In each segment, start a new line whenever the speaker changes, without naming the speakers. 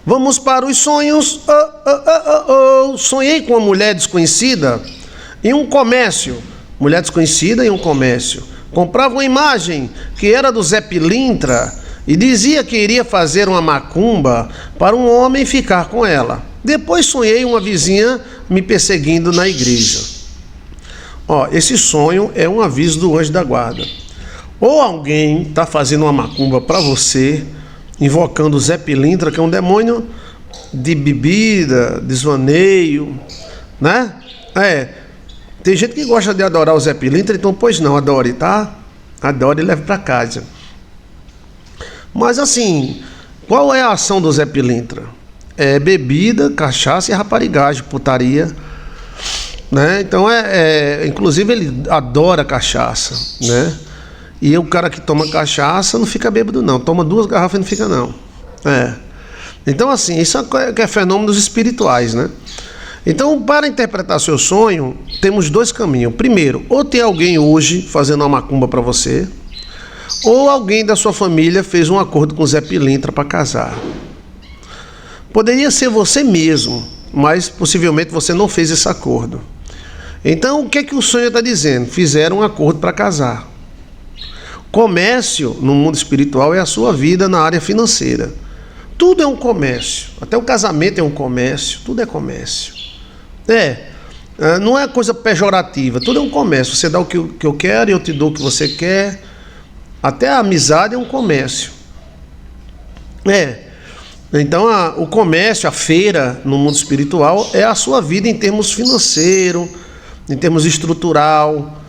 Vamos para os sonhos. Sonhei com uma mulher desconhecida em um comércio. Mulher desconhecida em um comércio. Comprava uma imagem que era do Zé Pilintra e dizia que iria fazer uma macumba para um homem ficar com ela. Depois sonhei uma vizinha me perseguindo na igreja. Esse sonho é um aviso do anjo da guarda. Ou alguém está fazendo uma macumba para você, invocando o Zé Pilintra, que é um demônio de bebida, desvaneio, né? Tem gente que gosta de adorar o Zé Pilintra, então pois não, adore, tá? Adore e leve para casa. Mas assim, qual é a ação do Zé Pilintra? É bebida, cachaça e raparigagem, putaria, né? Então inclusive ele adora cachaça, né? E o cara que toma cachaça não fica bêbado não, toma 2 garrafas e não fica não. Então assim, isso é fenômenos espirituais, né? Então, para interpretar seu sonho, temos 2 caminhos. Primeiro, ou tem alguém hoje fazendo uma macumba para você, ou alguém da sua família fez um acordo com o Zé Pilintra para casar. Poderia ser você mesmo, mas possivelmente você não fez esse acordo. Então, o que é que o sonho está dizendo? Fizeram um acordo para casar. Comércio no mundo espiritual é a sua vida na área financeira. Tudo é um comércio. Até o casamento é um comércio. Tudo é comércio. Não é coisa pejorativa. Tudo é um comércio. Você dá o que eu quero e eu te dou o que você quer. Até a amizade é um comércio. Então o comércio, a feira no mundo espiritual é a sua vida em termos financeiro, em termos estrutural.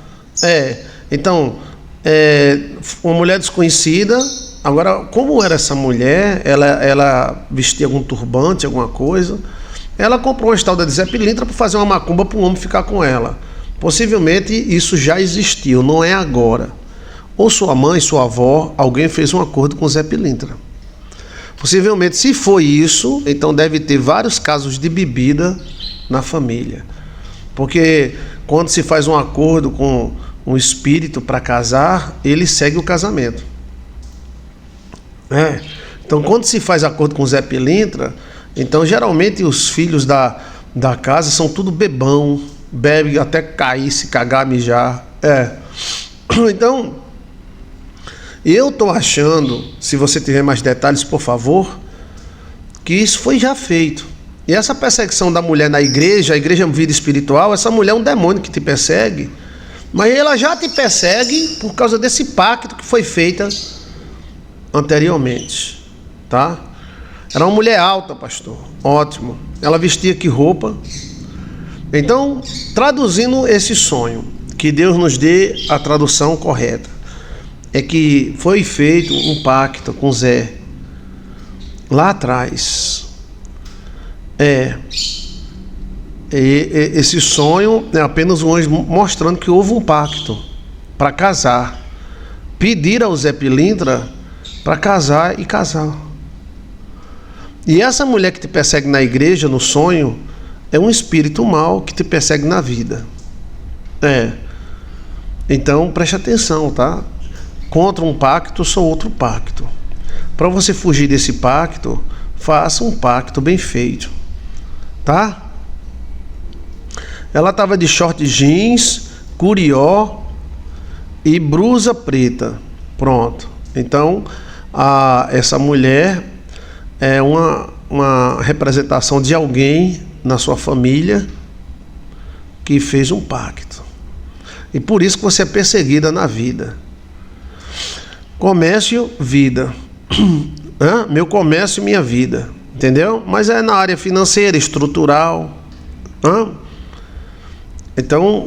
Então, uma mulher desconhecida. Agora, como era essa mulher? Ela vestia algum turbante, alguma coisa. Ela comprou uma estalda de Zé Pilintra para fazer uma macumba para um homem ficar com ela. Possivelmente isso já existiu, não é agora. Ou sua mãe, sua avó, alguém fez um acordo com o Zé Pilintra. Possivelmente, se foi isso, então deve ter vários casos de bebida na família. Porque quando se faz um acordo com um espírito para casar, ele segue o casamento. Então, quando se faz acordo com o Zé Pilintra, então geralmente os filhos da casa são tudo bebão, bebe até cair, se cagar, mijar. Então, eu estou achando, se você tiver mais detalhes, por favor, que isso foi já feito. E essa perseguição da mulher na igreja, a igreja é uma vida espiritual, essa mulher é um demônio que te persegue, mas ela já te persegue por causa desse pacto que foi feito anteriormente, tá? Era uma mulher alta, pastor. Ótimo. Ela vestia que roupa? Então, traduzindo esse sonho, que Deus nos dê a tradução correta, é que foi feito um pacto com Zé lá atrás. Esse sonho é apenas um anjo mostrando que houve um pacto para casar. Pedir ao Zé Pilintra para casar e casar. E essa mulher que te persegue na igreja, no sonho, é um espírito mau que te persegue na vida. Então, preste atenção, tá? Contra um pacto, sou outro pacto. Para você fugir desse pacto, faça um pacto bem feito, tá? Ela estava de short jeans, curió e blusa preta. Pronto. Então, essa mulher é uma representação de alguém na sua família que fez um pacto. E por isso que você é perseguida na vida. Comércio, vida. Meu comércio, minha vida. Entendeu? Mas é na área financeira, estrutural. Então,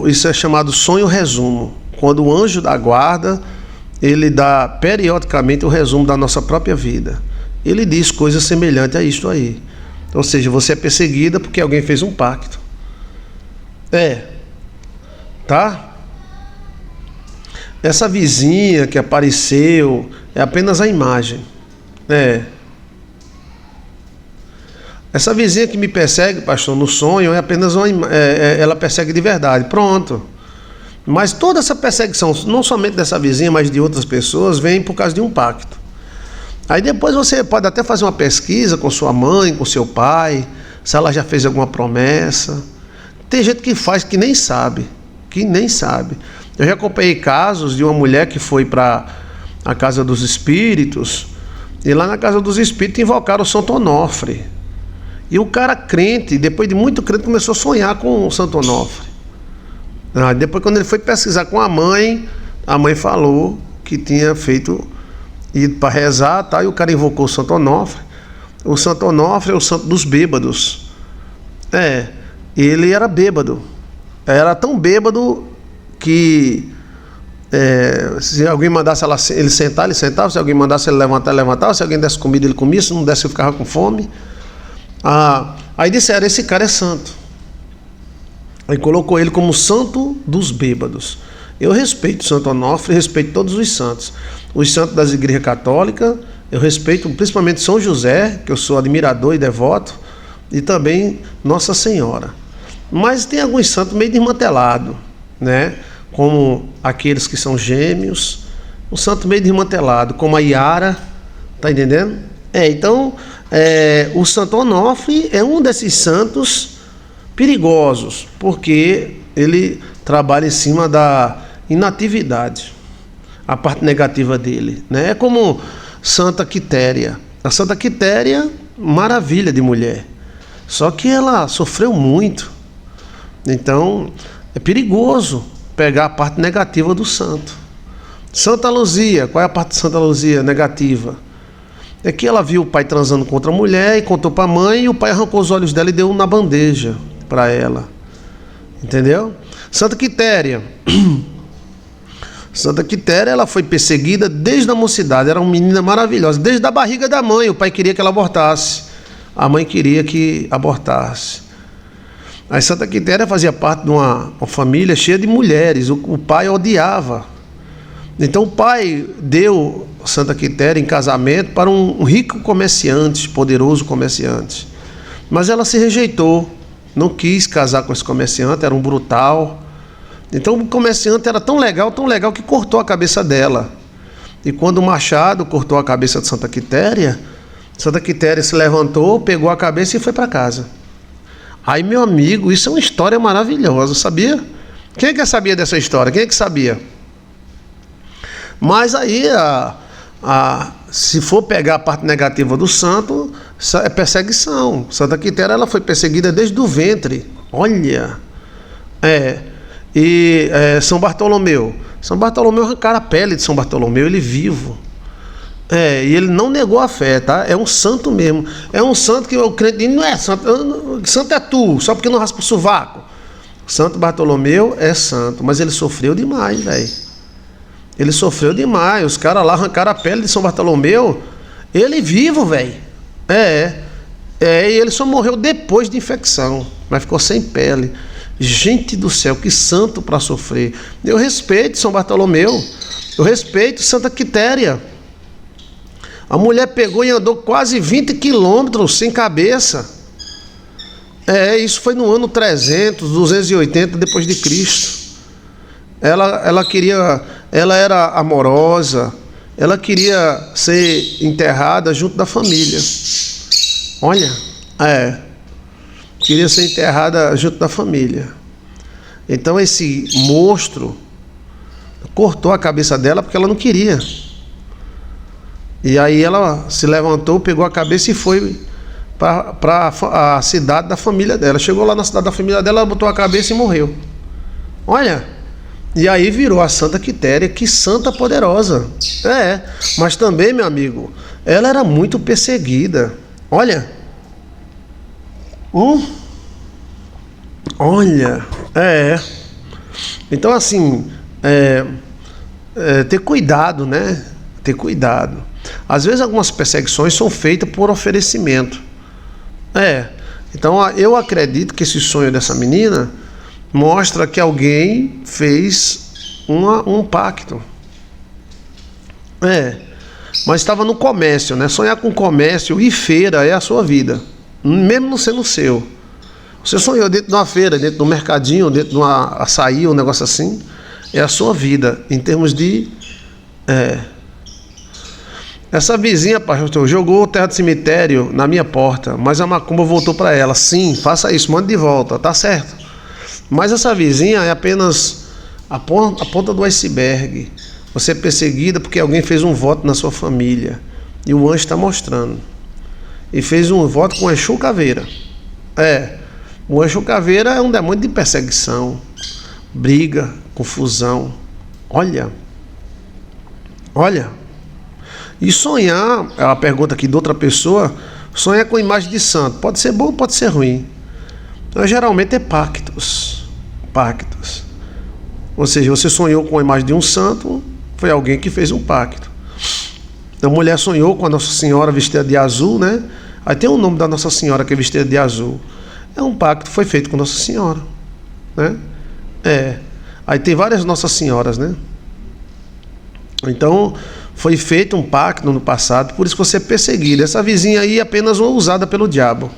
isso é chamado sonho resumo. Quando o anjo da guarda, ele dá periodicamente o resumo da nossa própria vida. Ele diz coisas semelhantes a isto aí. Ou seja, você é perseguida porque alguém fez um pacto. Tá? Essa vizinha que apareceu é apenas a imagem. Essa vizinha que me persegue, pastor, no sonho, é apenas ela persegue de verdade. Pronto. Mas toda essa perseguição, não somente dessa vizinha, mas de outras pessoas, vem por causa de um pacto. Aí depois você pode até fazer uma pesquisa com sua mãe, com seu pai, se ela já fez alguma promessa. Tem gente que faz que nem sabe. Eu já acompanhei casos de uma mulher que foi para a casa dos espíritos, e lá na casa dos espíritos invocaram o Santo Onofre. E o cara crente, depois de muito crente, começou a sonhar com o Santo Onofre. Depois, quando ele foi pesquisar com a mãe falou que tinha ido para rezar, tá? E o cara invocou o Santo Onofre. O Santo Onofre é o santo dos bêbados. Ele era bêbado. Era tão bêbado que se alguém mandasse ele sentar, ele sentava. Se alguém mandasse ele levantar, ele levantava. Se alguém desse comida, ele comia. Se não desse, ele ficava com fome. Aí disseram, esse cara é santo. Aí colocou ele como santo dos bêbados. Eu respeito Santo Onofre, respeito todos os santos. Os santos das igrejas católicas, eu respeito principalmente São José, que eu sou admirador e devoto, e também Nossa Senhora. Mas tem alguns santos meio desmantelados, né? Como aqueles que são gêmeos, um santo meio desmantelado, como a Iara, tá entendendo? Então, o Santo Onofre é um desses santos perigosos, porque ele trabalha em cima da inatividade, a parte negativa dele, né? É como Santa Quitéria. A Santa Quitéria, maravilha de mulher, só que ela sofreu muito. Então é perigoso pegar a parte negativa do santo. Santa Luzia, qual é a parte de Santa Luzia negativa? É que ela viu o pai transando com outra mulher e contou para a mãe, e o pai arrancou os olhos dela e deu na bandeja para ela. Entendeu? Santa Quitéria. Santa Quitéria, ela foi perseguida desde a mocidade, era uma menina maravilhosa, desde a barriga da mãe. O pai queria que ela abortasse, a mãe queria que abortasse. Aí Santa Quitéria fazia parte de uma família cheia de mulheres, o pai odiava. Então o pai deu Santa Quitéria em casamento para um rico comerciante, poderoso comerciante. Mas ela se rejeitou, não quis casar com esse comerciante, era um brutal. Então o comerciante era tão legal que cortou a cabeça dela. E quando o machado cortou a cabeça de Santa Quitéria se levantou, pegou a cabeça e foi para casa. Aí, meu amigo, isso é uma história maravilhosa, sabia? Quem é que sabia dessa história? Quem é que sabia? Mas aí, se for pegar a parte negativa do santo, é perseguição. Santa Quitéria, ela foi perseguida desde o ventre. Olha! São Bartolomeu arrancaram a pele de São Bartolomeu, ele vivo. E ele não negou a fé, tá? É um santo mesmo. É um santo que o crente diz, não é santo. Santo é tu, só porque não raspa o sovaco. Santo Bartolomeu é santo, mas ele sofreu demais, velho. Ele sofreu demais. Os caras lá arrancaram a pele de São Bartolomeu, ele vivo, velho. E ele só morreu depois de infecção, mas ficou sem pele. Gente do céu, que santo para sofrer. Eu respeito São Bartolomeu, eu respeito Santa Quitéria. A mulher pegou e andou quase 20 quilômetros sem cabeça. Isso foi no ano 280 depois de Cristo. Ela era amorosa, ela queria ser enterrada junto da família. Olha, queria ser enterrada junto da família. Então esse monstro cortou a cabeça dela porque ela não queria. E aí ela se levantou, pegou a cabeça e foi para a cidade da família dela. Chegou lá na cidade da família dela, ela botou a cabeça e morreu. Olha, e aí virou a Santa Quitéria, que santa poderosa. Mas também, meu amigo, ela era muito perseguida. Olha. Olha, Então assim, ter cuidado, né? Ter cuidado. Às vezes algumas perseguições são feitas por oferecimento. Então eu acredito que esse sonho dessa menina mostra que alguém fez um pacto. Mas estava no comércio, né? Sonhar com comércio e feira é a sua vida, mesmo não sendo seu. Você sonhou dentro de uma feira, dentro de um mercadinho, dentro de uma açaí, um negócio assim, é a sua vida, em termos de... Essa vizinha, pastor, jogou terra do cemitério na minha porta, mas a macumba voltou para ela. Sim, faça isso, mande de volta, tá certo. Mas essa vizinha é apenas a ponta do iceberg. Você é perseguida porque alguém fez um voto na sua família. E o anjo está mostrando. E fez um voto com o Exu Caveira. O Exu Caveira é um demônio de perseguição, briga, confusão. Olha. E sonhar, é uma pergunta aqui de outra pessoa, sonhar com imagem de santo. Pode ser bom, pode ser ruim. Então, geralmente é pactos. Ou seja, você sonhou com a imagem de um santo, foi alguém que fez um pacto. A mulher sonhou com a Nossa Senhora vestida de azul, né? Aí tem o nome da Nossa Senhora que é vestida de azul. É um pacto que foi feito com Nossa Senhora, né? Aí tem várias Nossas Senhoras, né? Então, foi feito um pacto no passado, por isso que você é perseguido. Essa vizinha aí é apenas uma usada pelo diabo.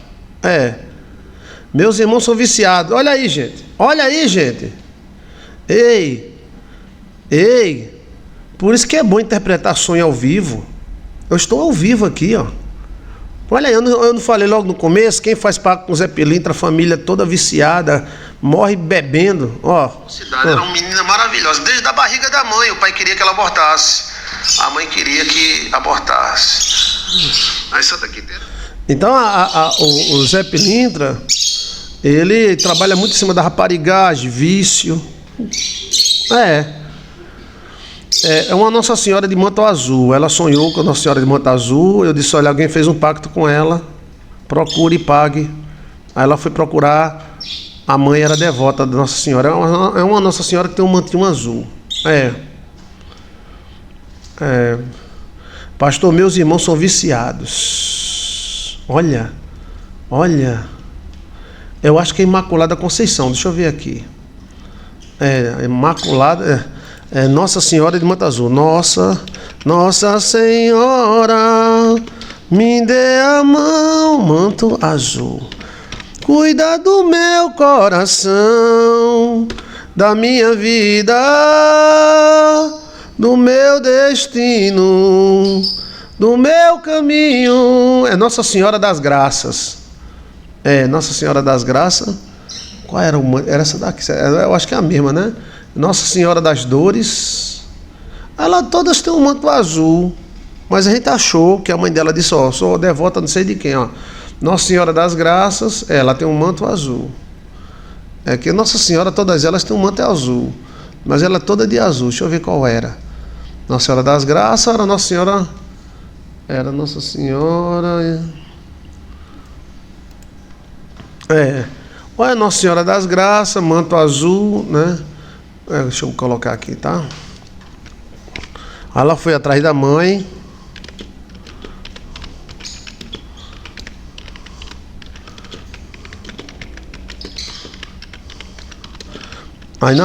Meus irmãos são viciados. Olha aí, gente. Ei. Por isso que é bom interpretar sonho ao vivo. Eu estou ao vivo aqui, ó. Olha aí, eu não falei logo no começo, quem faz pacto com o Zé Pilintra, a família toda viciada, morre bebendo, ó.
Cidade era uma menina maravilhosa, desde a barriga da mãe, o pai queria que ela abortasse. A mãe queria que abortasse. Aí Santa Quitéria.
Então o Zé Pilintra, ele trabalha muito em cima da raparigagem, vício. É uma Nossa Senhora de manto azul. Ela sonhou com a Nossa Senhora de manto azul. Eu disse, olha, alguém fez um pacto com ela, procure e pague. Aí ela foi procurar. A mãe era devota da Nossa Senhora. É uma Nossa Senhora que tem um mantinho azul. Pastor, meus irmãos são viciados. Olha. Eu acho que é Imaculada Conceição. Deixa eu ver aqui. Imaculada. Nossa Senhora de Manto Azul. Nossa Senhora, me dê a mão, manto azul. Cuida do meu coração, da minha vida, do meu destino, do meu caminho. É Nossa Senhora das Graças. Nossa Senhora das Graças. Qual era o... Era essa daqui? Eu acho que é a mesma, né? Nossa Senhora das Dores. Elas todas têm um manto azul. Mas a gente achou que a mãe dela disse, ó, sou devota não sei de quem, ó. Nossa Senhora das Graças, ela tem um manto azul. É que Nossa Senhora, todas elas têm um manto azul. Mas ela é toda de azul. Deixa eu ver qual era. Nossa Senhora das Graças era Nossa Senhora... Era Nossa Senhora... Olha, Nossa Senhora das Graças, manto azul, né? Deixa eu colocar aqui, tá? Ela foi atrás da mãe. Aí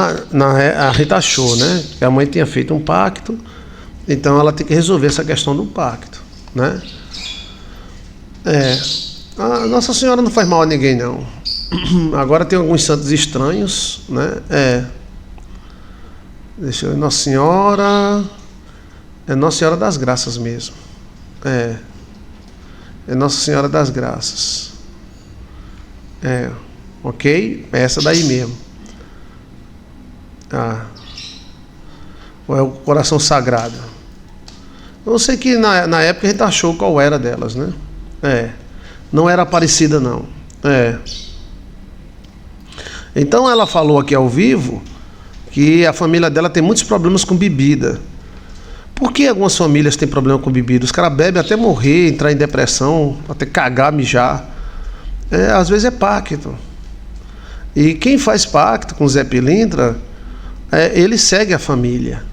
a Rita achou, né? Que a mãe tinha feito um pacto. Então ela tem que resolver essa questão do pacto, né? A Nossa Senhora não faz mal a ninguém, não. Agora tem alguns santos estranhos, né? Deixa eu ver, Nossa Senhora... É Nossa Senhora das Graças mesmo. É Nossa Senhora das Graças. Ok? É essa daí mesmo. Ou é o Coração Sagrado? Eu sei que na época a gente achou qual era delas, né? Não era Aparecida, não. Então ela falou aqui ao vivo que a família dela tem muitos problemas com bebida. Por que algumas famílias têm problema com bebida? Os caras bebem até morrer, entrar em depressão, até cagar, mijar. Às vezes é pacto. E quem faz pacto com o Zé Pilintra, ele segue a família.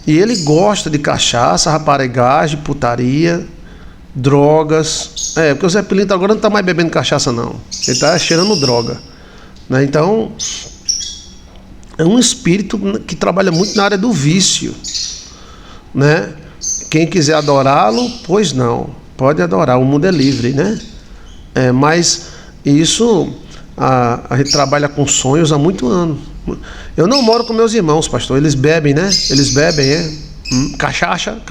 E ele gosta de cachaça, raparigagem, putaria, drogas. Porque o Zé Pilintra agora não está mais bebendo cachaça, não. Ele está cheirando droga. Né? Então, é um espírito que trabalha muito na área do vício. Né? Quem quiser adorá-lo, pois não, pode adorar, o mundo é livre, né? Mas isso a gente trabalha com sonhos há muito anos. Eu não moro com meus irmãos, pastor, eles bebem, né? Eles bebem, cachaça.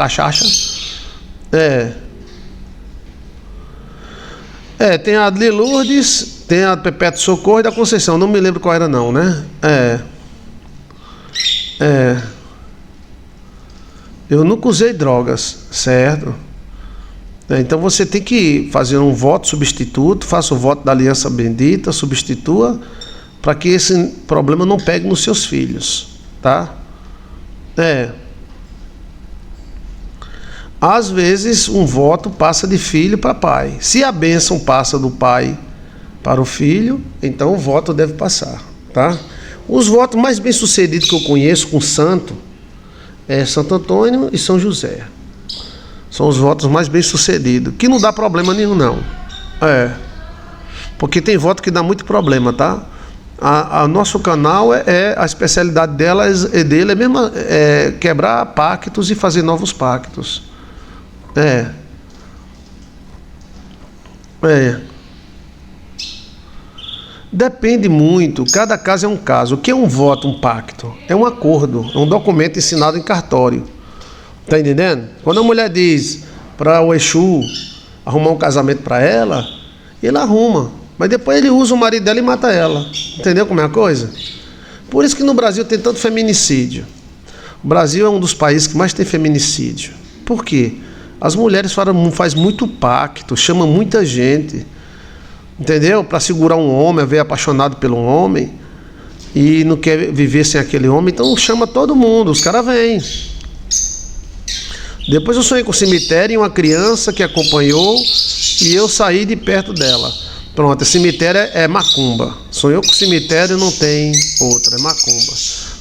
Tem a de Lourdes, tem a Perpétua Socorro e da Conceição. Não me lembro qual era não, né? Eu nunca usei drogas, certo? Então você tem que fazer um voto substituto, faça o voto da aliança bendita, substitua, para que esse problema não pegue nos seus filhos, tá? Às vezes um voto passa de filho para pai. Se a bênção passa do pai para o filho, então o voto deve passar, tá? Os votos mais bem sucedidos que eu conheço com santo é Santo Antônio e São José. São os votos mais bem sucedidos, que não dá problema nenhum não. Porque tem voto que dá muito problema, tá? A nosso canal a especialidade dele é mesmo quebrar pactos e fazer novos pactos. Depende muito, cada caso é um caso. O que é um voto, um pacto? É um acordo, é um documento assinado em cartório. Tá entendendo? Quando a mulher diz para o Exu arrumar um casamento para ela, ele arruma, mas depois ele usa o marido dela e mata ela. Entendeu como é a coisa? Por isso que no Brasil tem tanto feminicídio. O Brasil é um dos países que mais tem feminicídio. Por quê? As mulheres fazem muito pacto, chamam muita gente, entendeu? Para segurar um homem, ver apaixonado pelo homem e não quer viver sem aquele homem, então chama todo mundo, os caras vêm. Depois eu sonhei com o cemitério e uma criança que acompanhou e eu saí de perto dela. Pronto, esse cemitério é macumba. Sonhou com o cemitério, não tem outra, é macumba.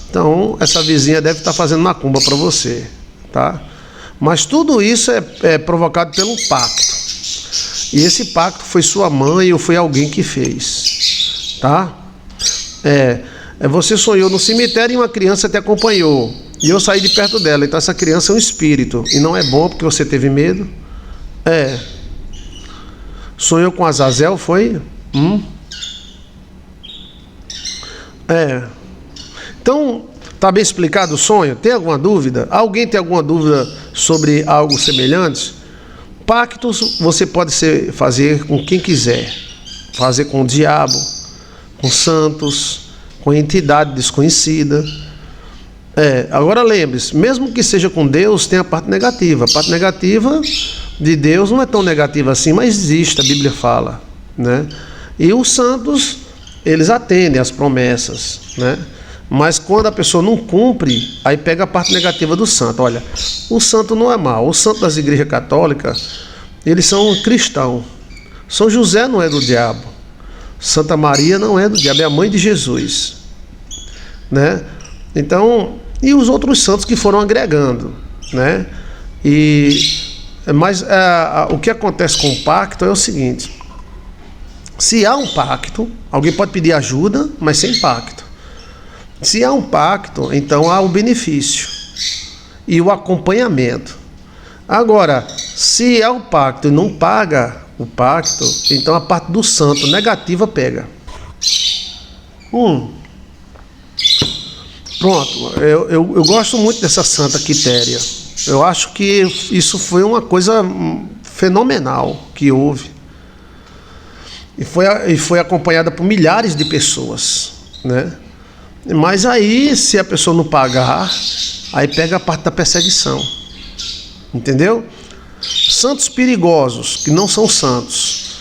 Então, essa vizinha deve estar fazendo macumba para você, tá? Mas tudo isso é provocado pelo pacto. E esse pacto foi sua mãe ou foi alguém que fez, tá? Você sonhou no cemitério e uma criança te acompanhou. E eu saí de perto dela, então essa criança é um espírito. E não é bom porque você teve medo. Sonhou com Azazel, foi? Então, tá bem explicado o sonho? Tem alguma dúvida? Alguém tem alguma dúvida sobre algo semelhante? Pactos você pode fazer com quem quiser. Fazer com o diabo, com santos, com entidade desconhecida. Agora lembre-se, mesmo que seja com Deus, tem a parte negativa. A parte negativa de Deus não é tão negativa assim, mas existe, a Bíblia fala, né? E os santos, eles atendem às promessas, né? Mas quando a pessoa não cumpre, aí pega a parte negativa do santo. Olha, o santo não é mau. Os santos das igrejas católicas, eles são cristãos. São José não é do diabo. Santa Maria não é do diabo, é a mãe de Jesus, né? Então, e os outros santos que foram agregando, né? Mas o que acontece com o pacto é o seguinte: se há um pacto, alguém pode pedir ajuda, mas sem pacto. Se há um pacto, então há o benefício e o acompanhamento. Agora, se há um pacto e não paga o pacto, então a parte do santo negativa pega. Pronto, eu gosto muito dessa Santa Quitéria. Eu acho que isso foi uma coisa fenomenal que houve. E foi acompanhada por milhares de pessoas, né? Mas aí, se a pessoa não pagar, aí pega a parte da perseguição. Entendeu? Santos perigosos, que não são santos.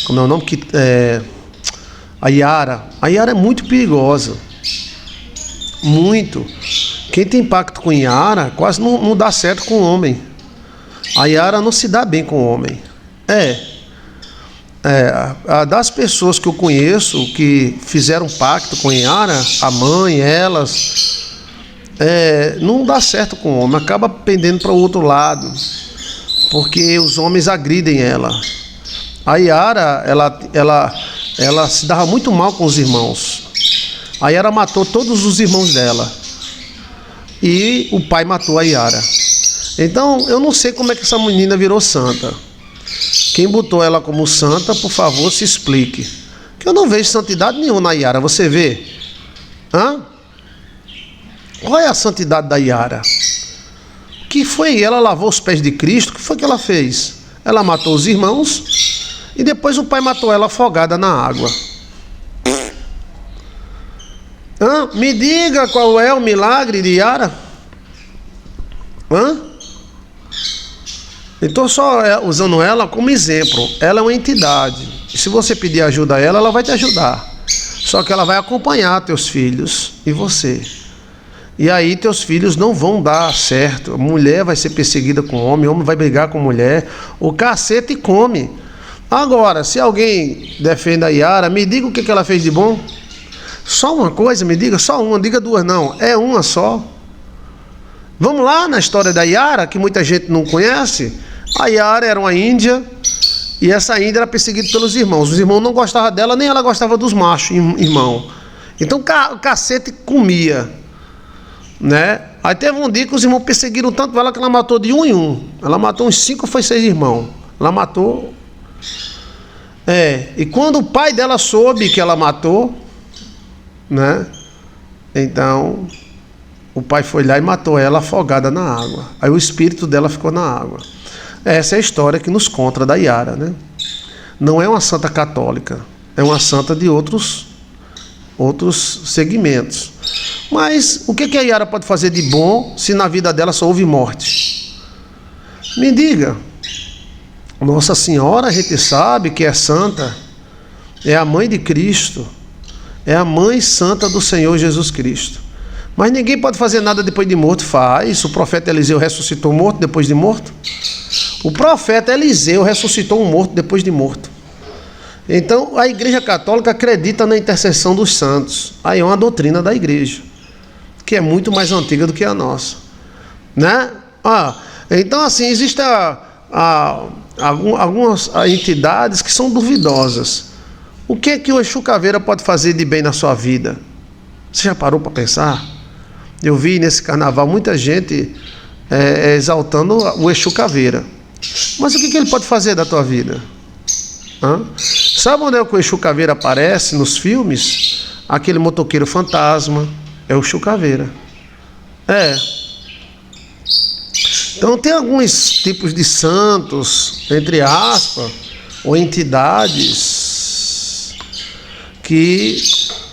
Como é o nome? A Yara. A Yara é muito perigosa. Muito. Quem tem pacto com Yara quase não dá certo com o homem. A Yara não se dá bem com o homem. Das pessoas que eu conheço que fizeram pacto com Yara, a mãe, elas, não dá certo com o homem, acaba pendendo para o outro lado, porque os homens agridem ela. A Yara, ela se dava muito mal com os irmãos. A Yara matou todos os irmãos dela e o pai matou a Yara. Então, eu não sei como é que essa menina virou santa. Quem botou ela como santa, por favor, se explique. Que eu não vejo santidade nenhuma na Yara. Você vê? Qual é a santidade da Yara? que foi? Ela lavou os pés de Cristo. O que foi que ela fez? Ela matou os irmãos e depois o pai matou ela afogada na água. Me diga qual é o milagre de Yara? Então, só usando ela como exemplo. Ela é uma entidade. E se você pedir ajuda a ela, ela vai te ajudar. Só que ela vai acompanhar teus filhos e você. E aí teus filhos não vão dar certo. A mulher vai ser perseguida com o homem vai brigar com a mulher. O cacete come. Agora, se alguém defende a Yara, me diga o que ela fez de bom. Só uma coisa, me diga, só uma, diga duas não. É uma só. Vamos lá na história da Yara, que muita gente não conhece. A Yara era uma índia. E essa índia era perseguida pelos irmãos. Os irmãos não gostavam dela, nem ela gostava dos machos, irmão. Então o cacete comia, né? Aí teve um dia que os irmãos perseguiram tanto ela que ela matou de um em um. Ela matou uns 5 ou 6 irmãos. Ela matou. E quando o pai dela soube que ela matou, né? Então o pai foi lá e matou ela afogada na água. Aí o espírito dela ficou na água. Essa é a história que nos conta da Yara, né? Não é uma santa católica, é uma santa de outros segmentos. Mas o que a Yara pode fazer de bom se na vida dela só houve morte? Me diga. Nossa Senhora, a gente sabe que é santa, é a mãe de Cristo, é a mãe santa do Senhor Jesus Cristo. Mas ninguém pode fazer nada depois de morto. Faz. O profeta Eliseu ressuscitou morto depois de morto. O profeta Eliseu ressuscitou um morto depois de morto. Então a Igreja Católica acredita na intercessão dos santos. Aí é uma doutrina da Igreja, que é muito mais antiga do que a nossa, né? Então assim, existem algumas entidades que são duvidosas. O que é que o Exu Caveira pode fazer de bem na sua vida? Você já parou para pensar? Eu vi nesse carnaval muita gente exaltando o Exu Caveira. Mas o que ele pode fazer da tua vida? Sabe onde é que o Exu Caveira aparece nos filmes? Aquele motoqueiro fantasma. É o Exu Caveira. Então tem alguns tipos de santos, entre aspas, ou entidades, que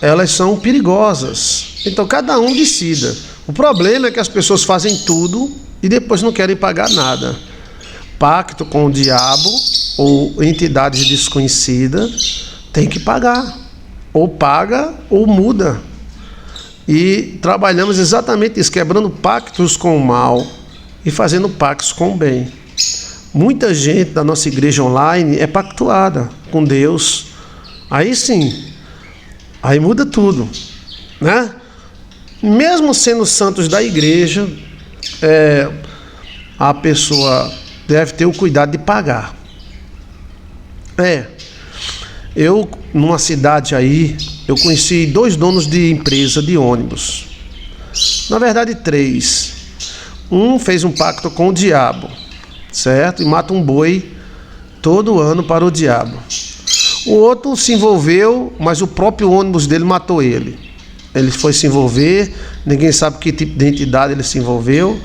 elas são perigosas. Então cada um decida. O problema é que as pessoas fazem tudo e depois não querem pagar nada. Pacto com o diabo ou entidades desconhecidas tem que pagar. Ou paga ou muda. E trabalhamos exatamente isso, quebrando pactos com o mal e fazendo pactos com o bem. Muita gente da nossa igreja online é pactuada com Deus. Aí sim, aí muda tudo, né? Mesmo sendo santos da igreja, a pessoa deve ter o cuidado de pagar. Eu, numa cidade aí, eu conheci 2 donos de empresa de ônibus. Na verdade, 3. Um fez um pacto com o diabo, certo? E mata um boi todo ano para o diabo. O outro se envolveu, mas o próprio ônibus dele matou ele. Ele foi se envolver, ninguém sabe que tipo de entidade ele se envolveu.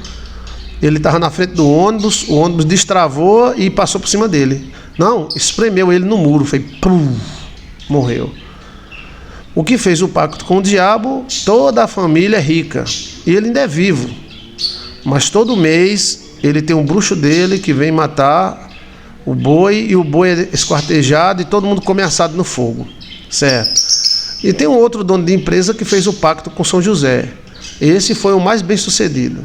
Ele estava na frente do ônibus, o ônibus destravou e passou por cima dele. Não, espremeu ele no muro, foi pum, morreu. O que fez o pacto com o diabo, toda a família é rica. E ele ainda é vivo. Mas todo mês ele tem um bruxo dele que vem matar o boi, e o boi é esquartejado e todo mundo come assado no fogo, certo? E tem um outro dono de empresa que fez o pacto com São José. Esse foi o mais bem sucedido.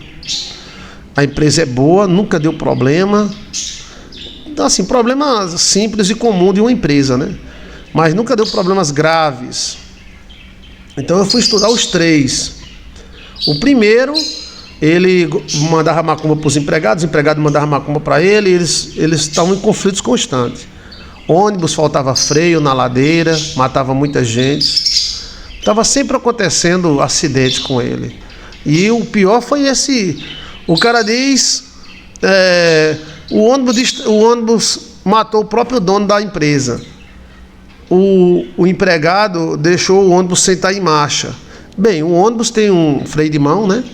A empresa é boa, nunca deu problema. Então, assim, problema simples e comum de uma empresa, né? Mas nunca deu problemas graves. Então eu fui estudar os 3. O primeiro, ele mandava macumba para os empregados mandavam macumba para ele, eles estavam em conflitos constantes. Ônibus faltava freio na ladeira, matava muita gente. Estava sempre acontecendo acidente com ele. E o pior foi esse. O cara diz, o ônibus matou o próprio dono da empresa. O empregado deixou o ônibus sem estar em marcha. Bem, o ônibus tem um freio de mão, né?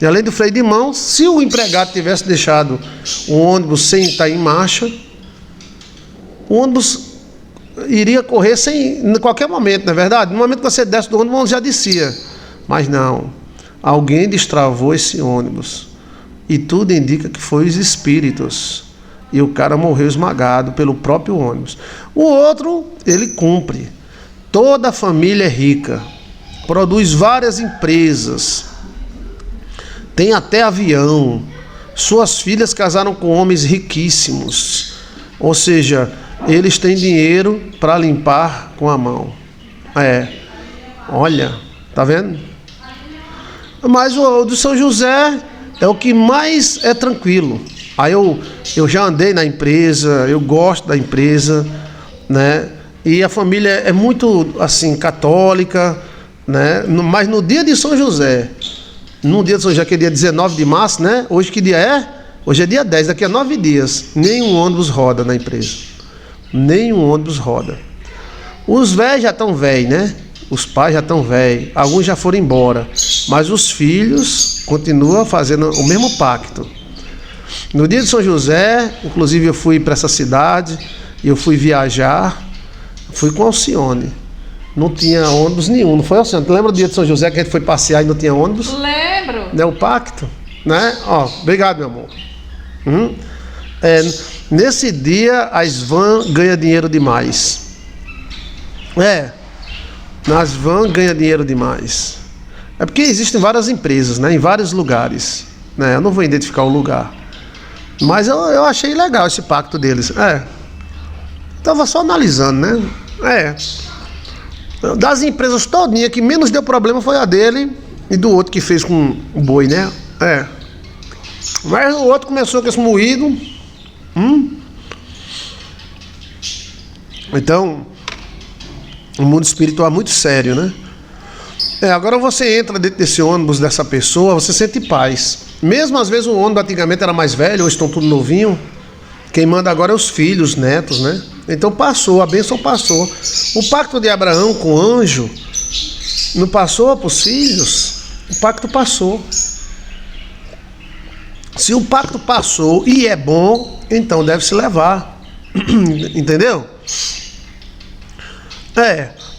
E além do freio de mão, se o empregado tivesse deixado o ônibus sem estar em marcha, o ônibus iria correr em qualquer momento, não é verdade? No momento que você desce do ônibus, já descia. Mas não, alguém destravou esse ônibus. E tudo indica que foi os espíritos. E o cara morreu esmagado pelo próprio ônibus. O outro, ele cumpre. Toda a família é rica. Produz várias empresas. Tem até avião. Suas filhas casaram com homens riquíssimos. Ou seja, eles têm dinheiro para limpar com a mão. Olha, tá vendo? Mas o do São José é o que mais é tranquilo. Aí eu já andei na empresa, eu gosto da empresa, né? E a família é muito, assim, católica, né? Mas no dia de São José, que é dia 19 de março, né? Hoje que dia é? Hoje é dia 10, daqui a 9 dias. Nenhum ônibus roda na empresa. Nenhum ônibus roda. Os velhos já estão velhos, né? Os pais já estão velhos. Alguns já foram embora. Mas os filhos continuam fazendo o mesmo pacto. No dia de São José, inclusive eu fui para essa cidade, eu fui viajar, fui com Alcione. Não tinha ônibus nenhum, não foi, Alcione? Tu lembra do dia de São José que a gente foi passear e não tinha ônibus?
Lembro.
Né, o pacto, né? Ó, obrigado, meu amor. Nesse dia, a Svan ganha dinheiro demais. Na Svan ganha dinheiro demais. É porque existem várias empresas, né? Em vários lugares, né? Eu não vou identificar o lugar. Mas eu achei legal esse pacto deles. Tava só analisando, né? Das empresas todinha que menos deu problema foi a dele e do outro que fez com o boi, né? Mas o outro começou com esse moído. Então, o mundo espiritual é muito sério, né? Agora você entra dentro desse ônibus dessa pessoa, você sente paz. Mesmo às vezes o ônibus antigamente era mais velho, hoje estão tudo novinho. Quem manda agora é os filhos, os netos, né? Então passou, a bênção passou. O pacto de Abraão com o anjo não passou para os filhos? O pacto passou. Se o pacto passou e é bom, então deve se levar. Entendeu?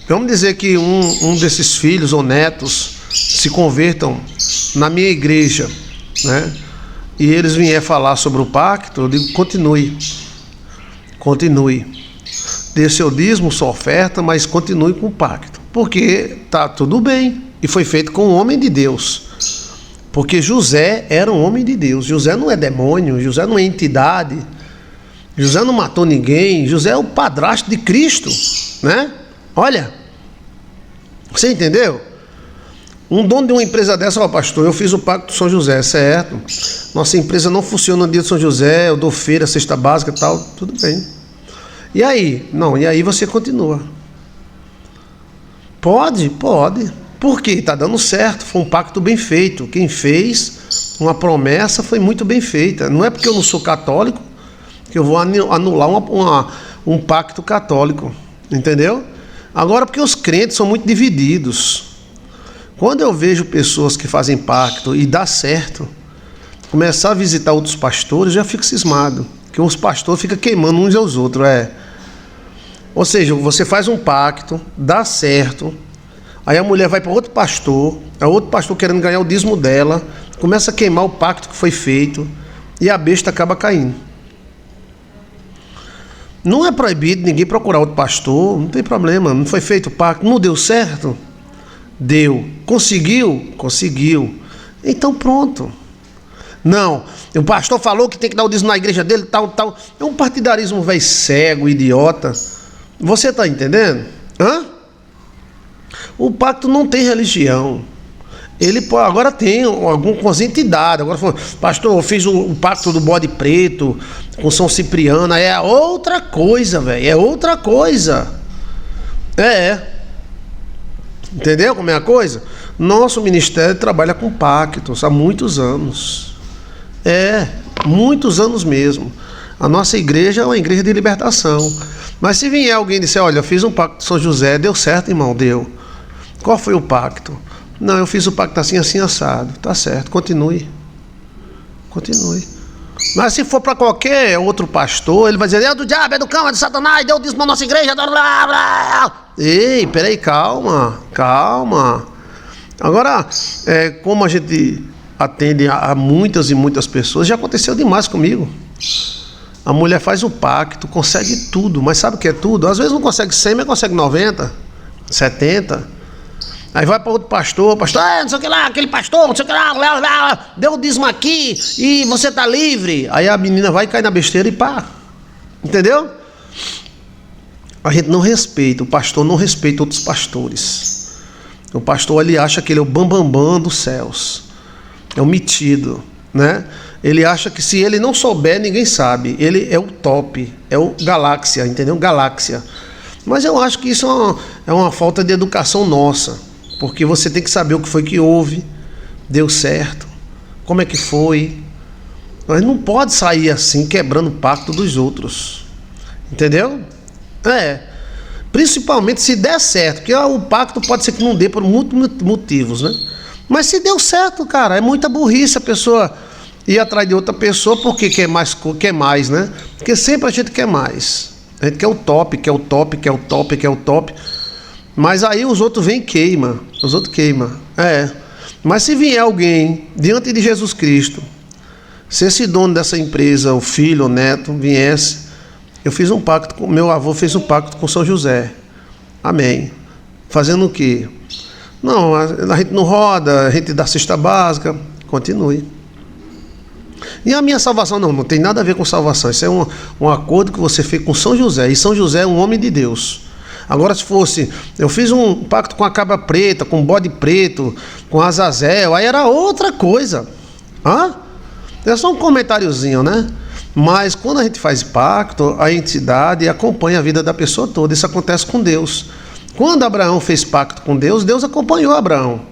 Vamos dizer que um desses filhos ou netos se convertam na minha igreja, né? E eles vierem falar sobre o pacto, eu digo, continue. Dê seu dízimo, sua oferta, mas continue com o pacto. Porque tá tudo bem. E foi feito com um homem de Deus. Porque José era um homem de Deus. José não é demônio, José não é entidade. José não matou ninguém. José é o padrasto de Cristo, né? Olha, você entendeu? Um dono de uma empresa dessa, pastor, eu fiz o pacto de São José, certo? Nossa empresa não funciona no dia de São José, eu dou feira, cesta básica e tal, tudo bem. E aí? Não, e aí você continua. Pode. Por quê? Está dando certo, foi um pacto bem feito. Quem fez uma promessa foi muito bem feita. Não é porque eu não sou católico que eu vou anular um pacto católico, entendeu? Agora, porque os crentes são muito divididos. Quando eu vejo pessoas que fazem pacto e dá certo, começar a visitar outros pastores, eu já fico cismado. Que os pastores ficam queimando uns aos outros. Ou seja, você faz um pacto, dá certo, aí a mulher vai para outro pastor, é outro pastor querendo ganhar o dízimo dela, começa a queimar o pacto que foi feito e a besta acaba caindo. Não é proibido ninguém procurar outro pastor, não tem problema, não foi feito o pacto, não deu certo? Deu. Conseguiu? Conseguiu. Então pronto. Não, o pastor falou que tem que dar o dízimo na igreja dele, tal. É um partidarismo velho cego, idiota. Você está entendendo? O pacto não tem religião. Ele agora tem algumas entidades. Agora falou, pastor, eu fiz o pacto do bode preto com São Cipriano. É outra coisa, velho. É outra coisa. Entendeu como é a coisa? Nosso ministério trabalha com pactos há muitos anos. Muitos anos mesmo. A nossa igreja é uma igreja de libertação. Mas se vier alguém e disser, olha, eu fiz um pacto de São José, deu certo, irmão, deu. Qual foi o pacto? Não, eu fiz o pacto assim, assim, assado. Tá certo, continue. Mas se for para qualquer outro pastor, ele vai dizer: é do diabo, é do cão, é do satanás, deu dízimo na nossa igreja. Blá, blá, blá. Ei, peraí, calma. Agora, como a gente atende a muitas e muitas pessoas, já aconteceu demais comigo. A mulher faz o pacto, consegue tudo, mas sabe o que é tudo? Às vezes não consegue 100, mas consegue 90, 70. Aí vai para outro pastor, não sei o que lá, aquele pastor, não sei o que lá, deu o dízimo aqui e você tá livre. Aí a menina vai cair na besteira e pá. Entendeu? A gente não respeita, o pastor não respeita outros pastores. O pastor, ele acha que ele é o bambambam dos céus. É o metido, né? Ele acha que se ele não souber, ninguém sabe. Ele é o top, é o galáxia, entendeu? Galáxia. Mas eu acho que isso é uma falta de educação nossa. Porque você tem que saber o que foi que houve, deu certo, como é que foi. Mas não pode sair assim, quebrando o pacto dos outros. Entendeu? Principalmente se der certo, porque o pacto pode ser que não dê por muitos motivos, né? Mas se deu certo, cara, é muita burrice a pessoa ir atrás de outra pessoa porque quer mais, né? Porque sempre a gente quer mais. A gente quer o top, quer o top. Mas aí os outros vêm e queimam. Mas se vier alguém diante de Jesus Cristo, se esse dono dessa empresa, o filho, o neto, viesse, eu fiz um pacto, meu avô fez um pacto com São José. Amém. Fazendo o quê? Não, a gente não roda, a gente dá cesta básica. Continue. E a minha salvação não tem nada a ver com salvação. Isso é um acordo que você fez com São José. E São José é um homem de Deus. Agora, se fosse, eu fiz um pacto com a cabra preta, com o bode preto, com Azazel, aí era outra coisa. É só um comentáriozinho, né? Mas quando a gente faz pacto, a entidade acompanha a vida da pessoa toda. Isso acontece com Deus. Quando Abraão fez pacto com Deus, Deus acompanhou Abraão.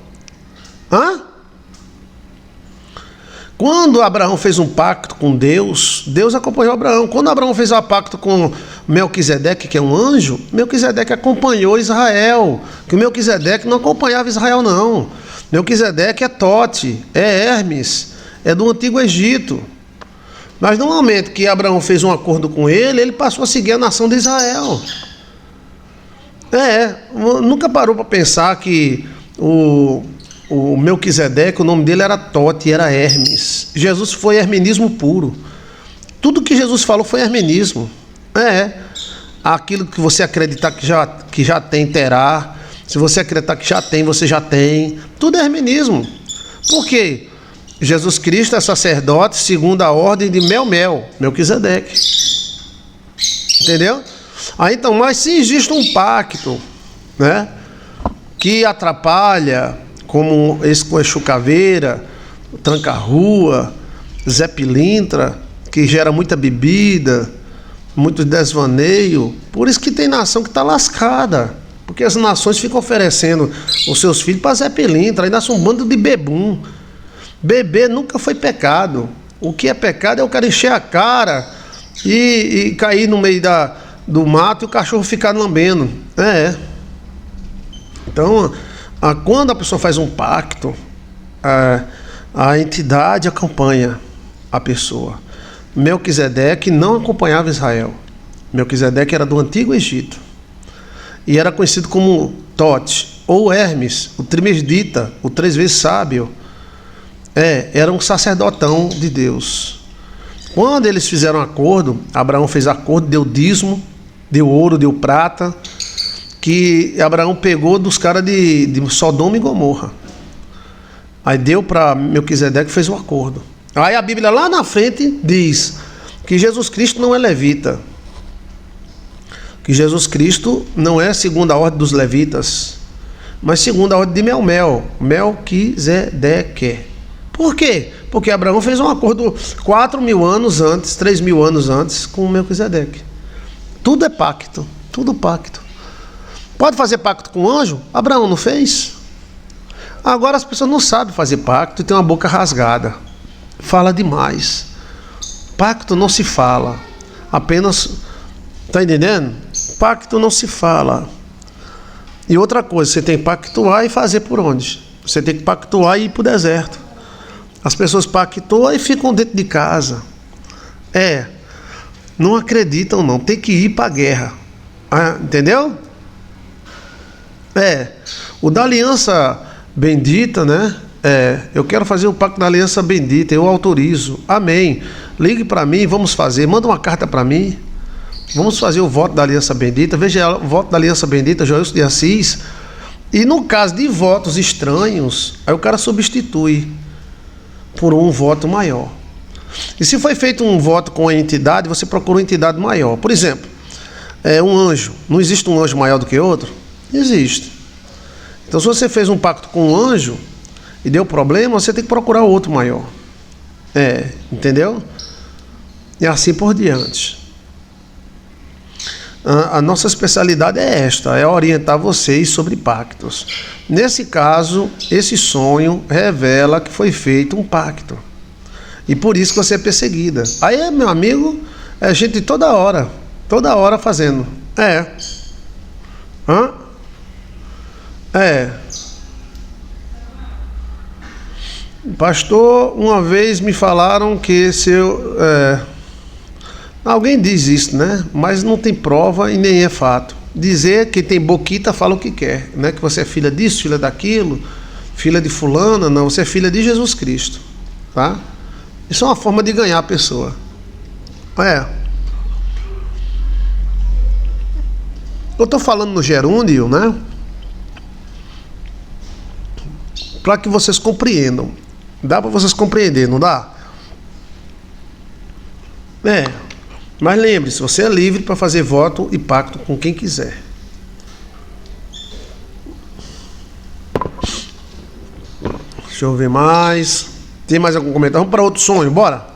Quando Abraão fez um pacto com Deus, Deus acompanhou Abraão. Quando Abraão fez um pacto com Melquisedeque, que é um anjo, Melquisedeque acompanhou Israel. Que o Melquisedeque não acompanhava Israel, não. Melquisedeque é Tote, é Hermes, é do Antigo Egito. Mas no momento que Abraão fez um acordo com ele passou a seguir a nação de Israel. Nunca parou para pensar que o Melquisedeque, o nome dele era Tote, era Hermes. Jesus foi hermenismo puro. Tudo que Jesus falou foi hermenismo. Aquilo que você acreditar que já tem, terá. Se você acreditar que já tem, você já tem. Tudo é hermenismo. Por quê? Jesus Cristo é sacerdote segundo a ordem de Melquisedeque. Entendeu? Então, mas se existe um pacto, né, que atrapalha, como esse com Exu Caveira, Tranca-Rua, Zé Pilintra, que gera muita bebida, muito desvaneio, por isso que tem nação que está lascada, porque as nações ficam oferecendo os seus filhos para Zé Pilintra, aí nasce um bando de bebum. Beber nunca foi pecado. O que é pecado é o cara encher a cara e cair no meio do mato e o cachorro ficar lambendo. Então, quando a pessoa faz um pacto, a entidade acompanha a pessoa. Melquisedeque não acompanhava Israel. Melquisedeque era do Antigo Egito e era conhecido como Tote ou Hermes, o Trismegisita, o 3 vezes sábio. Era um sacerdotão de Deus. Quando eles fizeram acordo, Abraão fez acordo, deu dízimo, deu ouro, deu prata, que Abraão pegou dos caras de Sodoma e Gomorra. Aí deu para Melquisedeque e fez um acordo. Aí a Bíblia lá na frente diz que Jesus Cristo não é levita. Que Jesus Cristo não é segundo a ordem dos levitas, mas segundo a ordem de Melquisedeque. Por quê? Porque Abraão fez um acordo 4.000 anos antes, 3.000 anos antes com Melquisedeque. Tudo é pacto, tudo pacto. Pode fazer pacto com o anjo? Abraão não fez? Agora as pessoas não sabem fazer pacto e tem uma boca rasgada. Fala demais. Pacto não se fala. Apenas, tá entendendo? Pacto não se fala. E outra coisa, você tem que pactuar e fazer por onde? Você tem que pactuar e ir para o deserto. As pessoas pactuam e ficam dentro de casa. Não acreditam não, tem que ir para a guerra. Entendeu? O da aliança bendita, né? Eu quero fazer o pacto da aliança bendita, eu autorizo. Amém. Ligue para mim, vamos fazer. Manda uma carta para mim. Vamos fazer o voto da aliança bendita. Veja o voto da aliança bendita, Joilson de Assis. E no caso de votos estranhos, aí o cara substitui por um voto maior. E se foi feito um voto com a entidade, você procura uma entidade maior. Por exemplo, um anjo. Não existe um anjo maior do que outro? Existe. Então, se você fez um pacto com um anjo e deu problema, você tem que procurar outro maior. Entendeu? E assim por diante. A nossa especialidade é esta, é orientar vocês sobre pactos. Nesse caso, esse sonho revela que foi feito um pacto. E por isso que você é perseguida. Aí, meu amigo, é gente toda hora fazendo. Pastor, uma vez me falaram que se eu... Alguém diz isso, né? Mas não tem prova e nem é fato. Dizer que tem boquita fala o que quer, né? Que você é filha disso, filha daquilo, filha de fulana. Não, você é filha de Jesus Cristo, tá? Isso é uma forma de ganhar a pessoa. Eu estou falando no gerúndio, né? Para que vocês compreendam. Dá para vocês compreender, não dá? Mas lembre-se, você é livre para fazer voto e pacto com quem quiser. Deixa eu ver mais. Tem mais algum comentário? Vamos para outro sonho, bora?